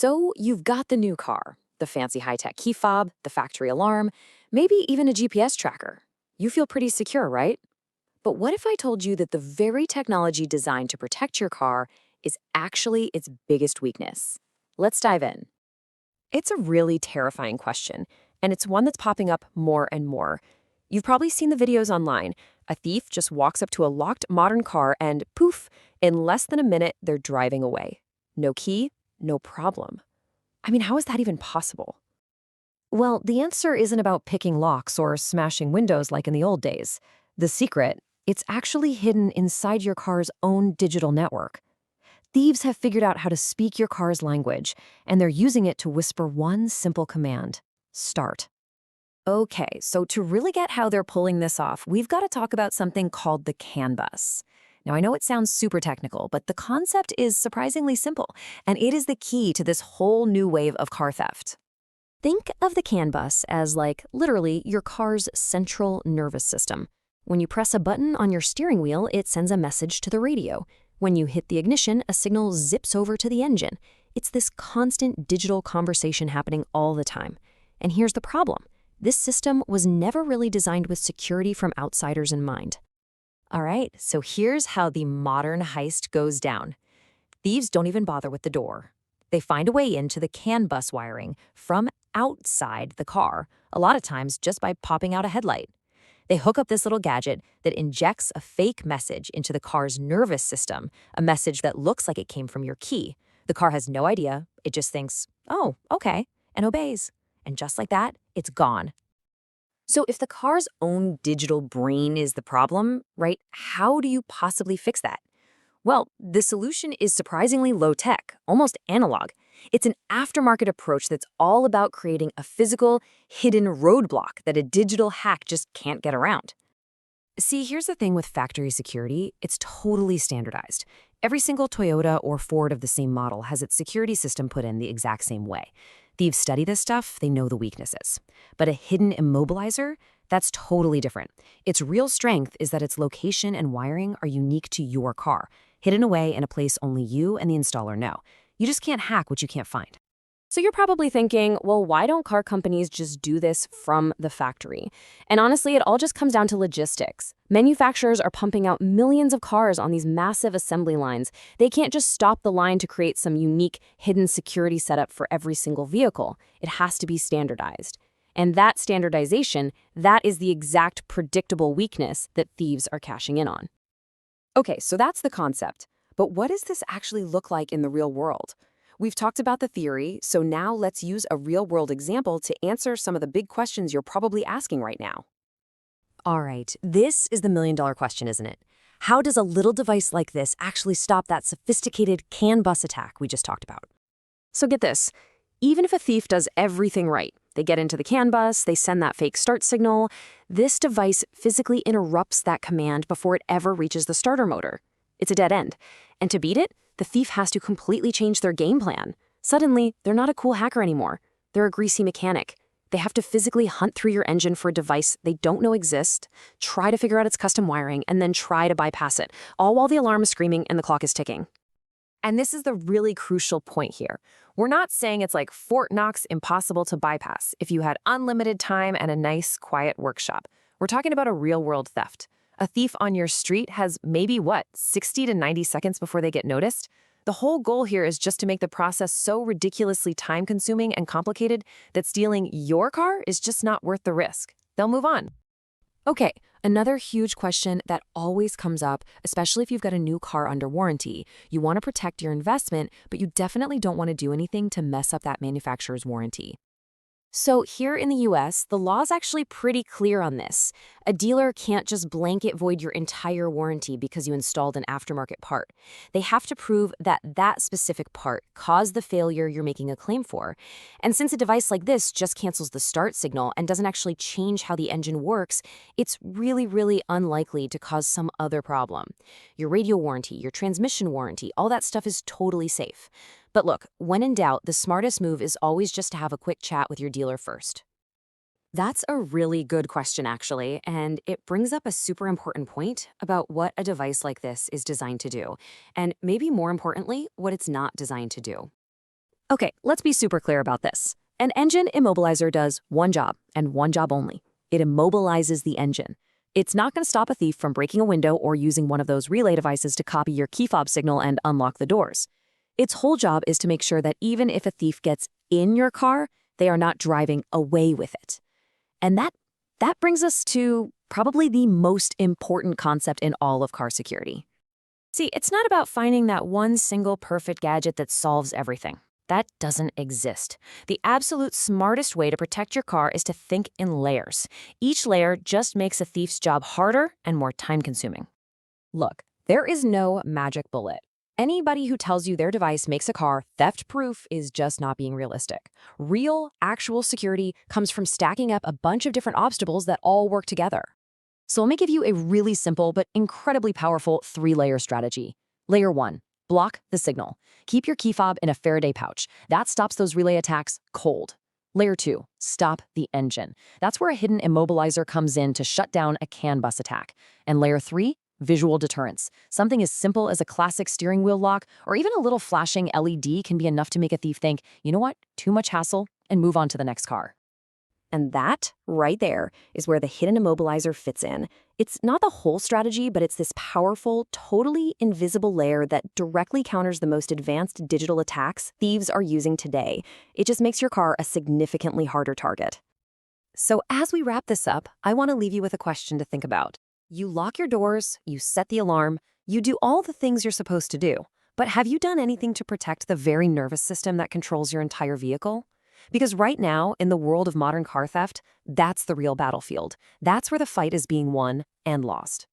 So you've got the new car, the fancy high-tech key fob, the factory alarm, maybe even a GPS tracker. You feel pretty secure, right? But what if I told you that the very technology designed to protect your car is actually its biggest weakness? Let's dive in. It's a really terrifying question, and it's one that's popping up more and more. You've probably seen the videos online. A thief just walks up to a locked modern car and poof, in less than a minute, they're driving away. No key, no problem. I mean, how is that even possible? Well, the answer isn't about picking locks or smashing windows like in the old days. The secret, it's actually hidden inside your car's own digital network. Thieves have figured out how to speak your car's language, and they're using it to whisper one simple command: start. Okay, so to really get how they're pulling this off, we've got to talk about something called the CAN bus. Now, I know it sounds super technical, but the concept is surprisingly simple, and it is the key to this whole new wave of car theft. Think of the CAN bus as like literally your car's central nervous system. When you press a button on your steering wheel, it sends a message to the radio. When you hit the ignition, a signal zips over to the engine. It's this constant digital conversation happening all the time. And here's the problem. This system was never really designed with security from outsiders in mind. All right, so here's how the modern heist goes down. Thieves don't even bother with the door. They find a way into the CAN bus wiring from outside the car, a lot of times just by popping out a headlight. They hook up this little gadget that injects a fake message into the car's nervous system, a message that looks like it came from your key. The car has no idea. It just thinks, oh, okay, and obeys. And just like that, it's gone. So if the car's own digital brain is the problem, right, how do you possibly fix that? Well, the solution is surprisingly low-tech, almost analog. It's an aftermarket approach that's all about creating a physical, hidden roadblock that a digital hack just can't get around. See, here's the thing with factory security. It's totally standardized. Every single Toyota or Ford of the same model has its security system put in the exact same way. Thieves study this stuff, they know the weaknesses. But a hidden immobilizer, that's totally different. Its real strength is that its location and wiring are unique to your car, hidden away in a place only you and the installer know. You just can't hack what you can't find. So you're probably thinking, well, why don't car companies just do this from the factory? And honestly, it all just comes down to logistics. Manufacturers are pumping out millions of cars on these massive assembly lines. They can't just stop the line to create some unique hidden security setup for every single vehicle. It has to be standardized. And that standardization, that is the exact predictable weakness that thieves are cashing in on. Okay, so that's the concept. But what does this actually look like in the real world? We've talked about the theory, so now let's use a real-world example to answer some of the big questions you're probably asking right now. All right, this is the million-dollar question, isn't it? How does a little device like this actually stop that sophisticated CAN bus attack we just talked about? So get this. Even if a thief does everything right, they get into the CAN bus, they send that fake start signal, this device physically interrupts that command before it ever reaches the starter motor. It's a dead end. And to beat it, the thief has to completely change their game plan. Suddenly, they're not a cool hacker anymore. They're a greasy mechanic. They have to physically hunt through your engine for a device they don't know exists, try to figure out its custom wiring, and then try to bypass it, all while the alarm is screaming and the clock is ticking. And this is the really crucial point here. We're not saying it's like Fort Knox impossible to bypass if you had unlimited time and a nice, quiet workshop. We're talking about a real-world theft. A thief on your street has maybe, 60 to 90 seconds before they get noticed? The whole goal here is just to make the process so ridiculously time-consuming and complicated that stealing your car is just not worth the risk. They'll move on. Okay, another huge question that always comes up, especially if you've got a new car under warranty. You want to protect your investment, but you definitely don't want to do anything to mess up that manufacturer's warranty. So here in the US, the law is actually pretty clear on this. A dealer can't just blanket void your entire warranty because you installed an aftermarket part. They have to prove that that specific part caused the failure you're making a claim for. And since a device like this just cancels the start signal and doesn't actually change how the engine works, it's really unlikely to cause some other problem. Your radio warranty, your transmission warranty, all that stuff is totally safe. But look, when in doubt, the smartest move is always just to have a quick chat with your dealer first. That's a really good question, actually, and it brings up a super important point about what a device like this is designed to do, and maybe more importantly, what it's not designed to do. Okay, let's be super clear about this. An engine immobilizer does one job, and one job only. It immobilizes the engine. It's not going to stop a thief from breaking a window or using one of those relay devices to copy your key fob signal and unlock the doors. Its whole job is to make sure that even if a thief gets in your car, they are not driving away with it. And that brings us to probably the most important concept in all of car security. See, it's not about finding that one single perfect gadget that solves everything. That doesn't exist. The absolute smartest way to protect your car is to think in layers. Each layer just makes a thief's job harder and more time-consuming. Look, there is no magic bullet. Anybody who tells you their device makes a car theft-proof is just not being realistic. Real, actual security comes from stacking up a bunch of different obstacles that all work together. So let me give you a really simple but incredibly powerful 3-layer strategy. Layer 1. Block the signal. Keep your key fob in a Faraday pouch. That stops those relay attacks cold. Layer 2. Stop the engine. That's where a hidden immobilizer comes in to shut down a CAN bus attack. And Layer 3. Visual deterrence. Something as simple as a classic steering wheel lock or even a little flashing LED can be enough to make a thief think, you know what, too much hassle, and move on to the next car. And that, right there, is where the hidden immobilizer fits in. It's not the whole strategy, but it's this powerful, totally invisible layer that directly counters the most advanced digital attacks thieves are using today. It just makes your car a significantly harder target. So as we wrap this up, I want to leave you with a question to think about. You lock your doors, you set the alarm, you do all the things you're supposed to do. But have you done anything to protect the very nervous system that controls your entire vehicle? Because right now, in the world of modern car theft, that's the real battlefield. That's where the fight is being won and lost.